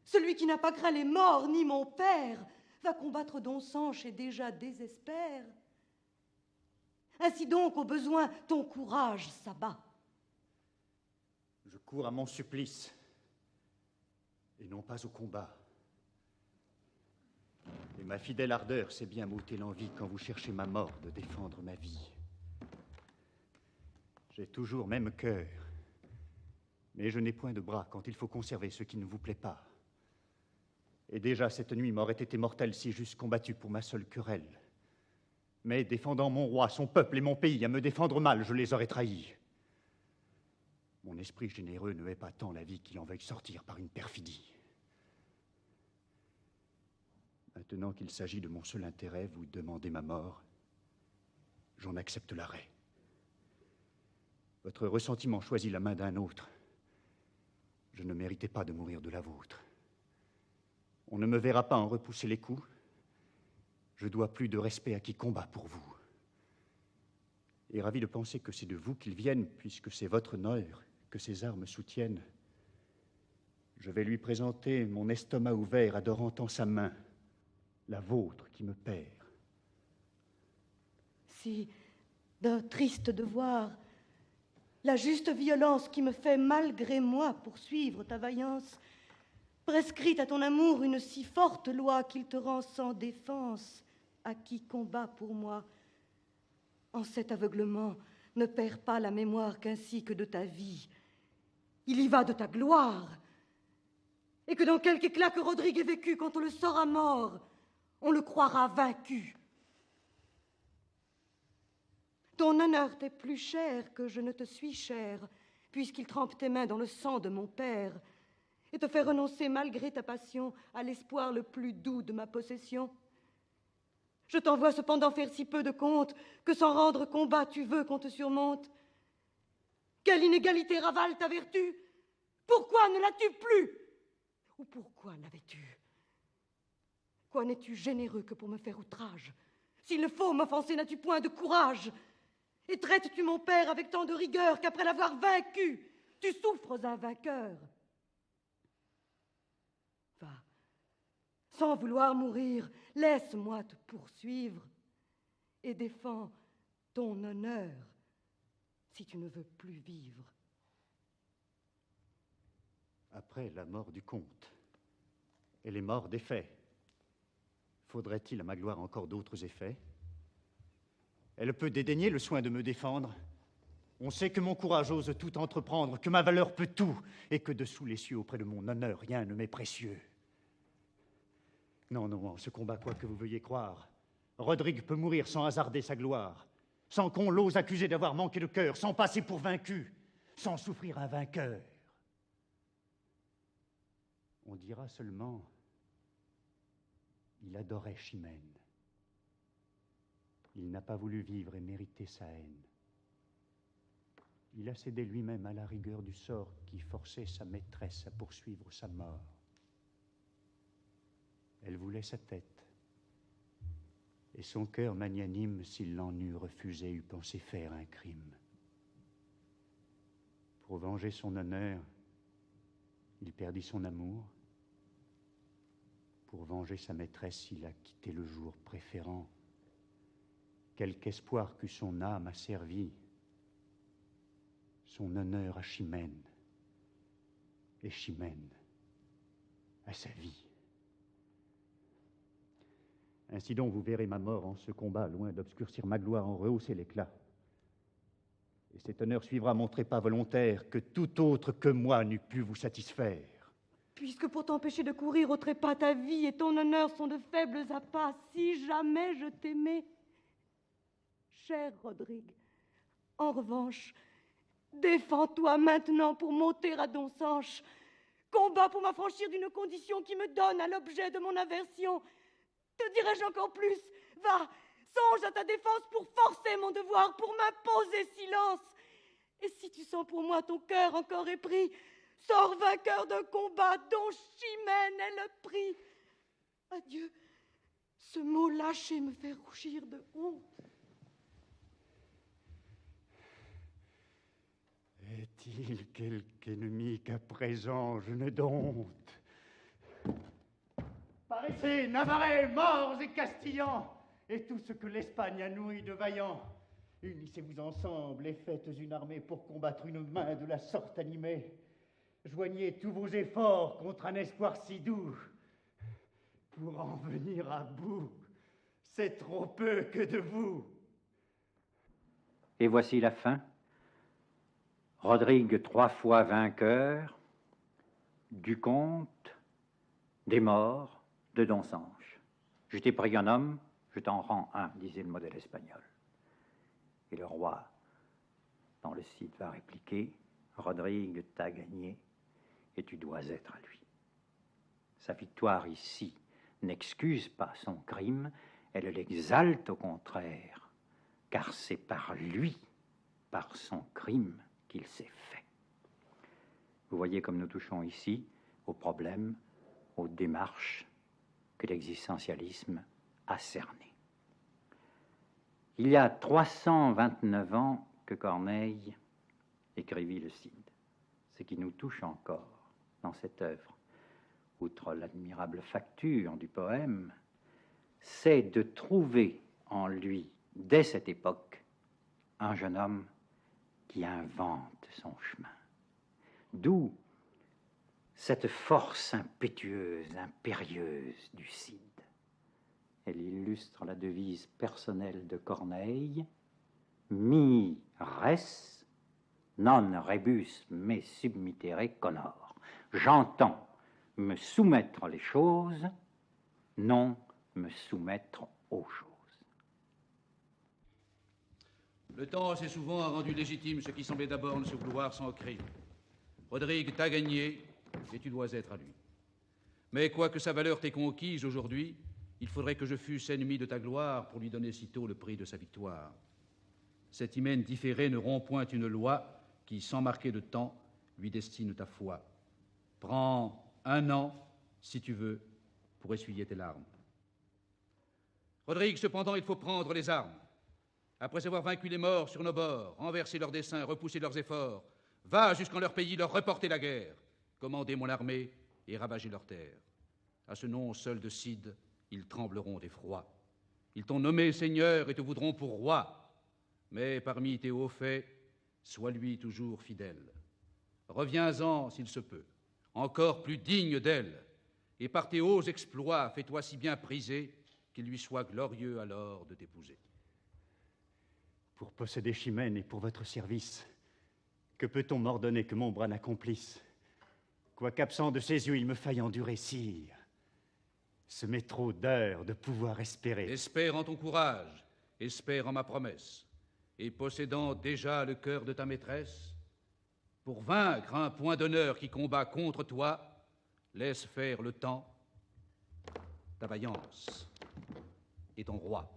Celui qui n'a pas craint les morts, ni mon père, va combattre Don Sanche et déjà désespère. Ainsi donc, au besoin, ton courage s'abat. Je cours à mon supplice, et non pas au combat. Et ma fidèle ardeur sait bien m'ôter l'envie quand vous cherchez ma mort de défendre ma vie. J'ai toujours même cœur, mais je n'ai point de bras quand il faut conserver ce qui ne vous plaît pas. Et déjà cette nuit m'aurait été mortelle si j'eusse combattu pour ma seule querelle. Mais défendant mon roi, son peuple et mon pays, à me défendre mal, je les aurais trahis. Mon esprit généreux ne hait pas tant la vie qu'il en veuille sortir par une perfidie. Maintenant qu'il s'agit de mon seul intérêt, vous demandez ma mort, j'en accepte l'arrêt. Votre ressentiment choisit la main d'un autre. Je ne méritais pas de mourir de la vôtre. On ne me verra pas en repousser les coups. Je dois plus de respect à qui combat pour vous. Et ravi de penser que c'est de vous qu'ils viennent, puisque c'est votre honneur que ces armes soutiennent, je vais lui présenter mon estomac ouvert, adorant tant sa main, la vôtre qui me perd. Si, d'un triste devoir, la juste violence qui me fait malgré moi poursuivre ta vaillance, prescrite à ton amour une si forte loi qu'il te rend sans défense à qui combat pour moi. En cet aveuglement, ne perds pas la mémoire qu'ainsi que de ta vie, il y va de ta gloire, et que dans quelque éclat que Rodrigue ait vécu, quand on le saura mort, on le croira vaincu. Ton honneur t'est plus cher que je ne te suis cher, puisqu'il trempe tes mains dans le sang de mon père, et te fait renoncer malgré ta passion à l'espoir le plus doux de ma possession. Je t'envoie cependant faire si peu de compte que sans rendre combat tu veux qu'on te surmonte. Quelle inégalité ravale ta vertu? Pourquoi ne l'as-tu plus? Ou pourquoi l'avais-tu? Quoi n'es-tu généreux que pour me faire outrage? S'il le faut m'offenser, n'as-tu point de courage? Et traites-tu mon père avec tant de rigueur qu'après l'avoir vaincu, tu souffres un vainqueur? Va, sans vouloir mourir, laisse-moi te poursuivre et défends ton honneur si tu ne veux plus vivre. Après la mort du comte et les morts des faits, faudrait-il à ma gloire encore d'autres effets? Elle peut dédaigner le soin de me défendre. On sait que mon courage ose tout entreprendre, que ma valeur peut tout, et que dessous les cieux, auprès de mon honneur, rien ne m'est précieux. Non, non, en ce combat, quoi que vous veuillez croire, Rodrigue peut mourir sans hasarder sa gloire, sans qu'on l'ose accuser d'avoir manqué de cœur, sans passer pour vaincu, sans souffrir un vainqueur. On dira seulement, il adorait Chimène. Il n'a pas voulu vivre et mériter sa haine. Il a cédé lui-même à la rigueur du sort qui forçait sa maîtresse à poursuivre sa mort. Elle voulait sa tête, et son cœur magnanime, s'il l'en eût refusé, eût pensé faire un crime. Pour venger son honneur, il perdit son amour. Pour venger sa maîtresse, il a quitté le jour, préférant quelque espoir qu'eût son âme asservi, son honneur à Chimène, et Chimène à sa vie. Ainsi donc, vous verrez ma mort en ce combat, loin d'obscurcir ma gloire, en rehausser l'éclat. Et cet honneur suivra mon trépas volontaire que tout autre que moi n'eût pu vous satisfaire. Puisque pour t'empêcher de courir au trépas, ta vie et ton honneur sont de faibles appâts, si jamais je t'aimais. Cher Rodrigue, en revanche, défends-toi maintenant pour monter à Donsanche. Combat pour m'affranchir d'une condition qui me donne à l'objet de mon aversion. Te dirai-je encore plus? Va, songe à ta défense pour forcer mon devoir, pour m'imposer silence. Et si tu sens pour moi ton cœur encore épris, sors vainqueur d'un combat dont Chimène est le prix. Adieu. Ce mot lâché me fait rougir de honte. Est-il quelque ennemi qu'à présent je ne dompte? Paraissez, Navarrais, morts et Castillans, et tout ce que l'Espagne a nourri de vaillants. Unissez-vous ensemble et faites une armée pour combattre une main de la sorte animée. Joignez tous vos efforts contre un espoir si doux. Pour en venir à bout, c'est trop peu que de vous. Et voici la fin. Rodrigue 3 fois vainqueur, du comte, des morts, de Donsanche. Je t'ai pris un homme, je t'en rends un, disait le modèle espagnol. Et le roi, dans le Cid, va répliquer, Rodrigue t'a gagné et tu dois être à lui. Sa victoire ici n'excuse pas son crime, elle l'exalte au contraire, car c'est par lui, par son crime, qu'il s'est fait. Vous voyez comme nous touchons ici aux problèmes, aux démarches que l'existentialisme a cernées. Il y a 329 ans que Corneille écrivit le Cid. Ce qui nous touche encore dans cette œuvre, outre l'admirable facture du poème, c'est de trouver en lui, dès cette époque, un jeune homme qui invente son chemin. D'où cette force impétueuse, impérieuse du Cid. Elle illustre la devise personnelle de Corneille, mi res, non rebus me submittere conor. J'entends me soumettre les choses, non me soumettre aux choses. Le temps assez souvent a rendu légitime ce qui semblait d'abord ne se vouloir sans crime. Rodrigue t'a gagné et tu dois être à lui. Mais quoique sa valeur t'ait conquise aujourd'hui, il faudrait que je fusse ennemi de ta gloire pour lui donner sitôt le prix de sa victoire. Cet hymen différé ne rompt point une loi qui, sans marquer de temps, lui destine ta foi. Prends 1 an, si tu veux, pour essuyer tes larmes. Rodrigue, cependant, il faut prendre les armes. Après avoir vaincu les morts sur nos bords, renversé leurs desseins, repoussé leurs efforts, va jusqu'en leur pays leur reporter la guerre, commander mon armée et ravager leurs terres. À ce nom seul de Cid, ils trembleront d'effroi. Ils t'ont nommé seigneur et te voudront pour roi. Mais parmi tes hauts faits, sois lui toujours fidèle. Reviens-en, s'il se peut, encore plus digne d'elle, et par tes hauts exploits, fais-toi si bien priser qu'il lui soit glorieux alors de t'épouser. Pour posséder Chimène et pour votre service, que peut-on m'ordonner que mon bras n'accomplisse? Quoiqu'absent de ses yeux, il me faille endurer, sire. Ce m'est trop d'heures de pouvoir espérer. Espère en ton courage, espère en ma promesse, et possédant déjà le cœur de ta maîtresse, pour vaincre un point d'honneur qui combat contre toi, laisse faire le temps, ta vaillance et ton roi.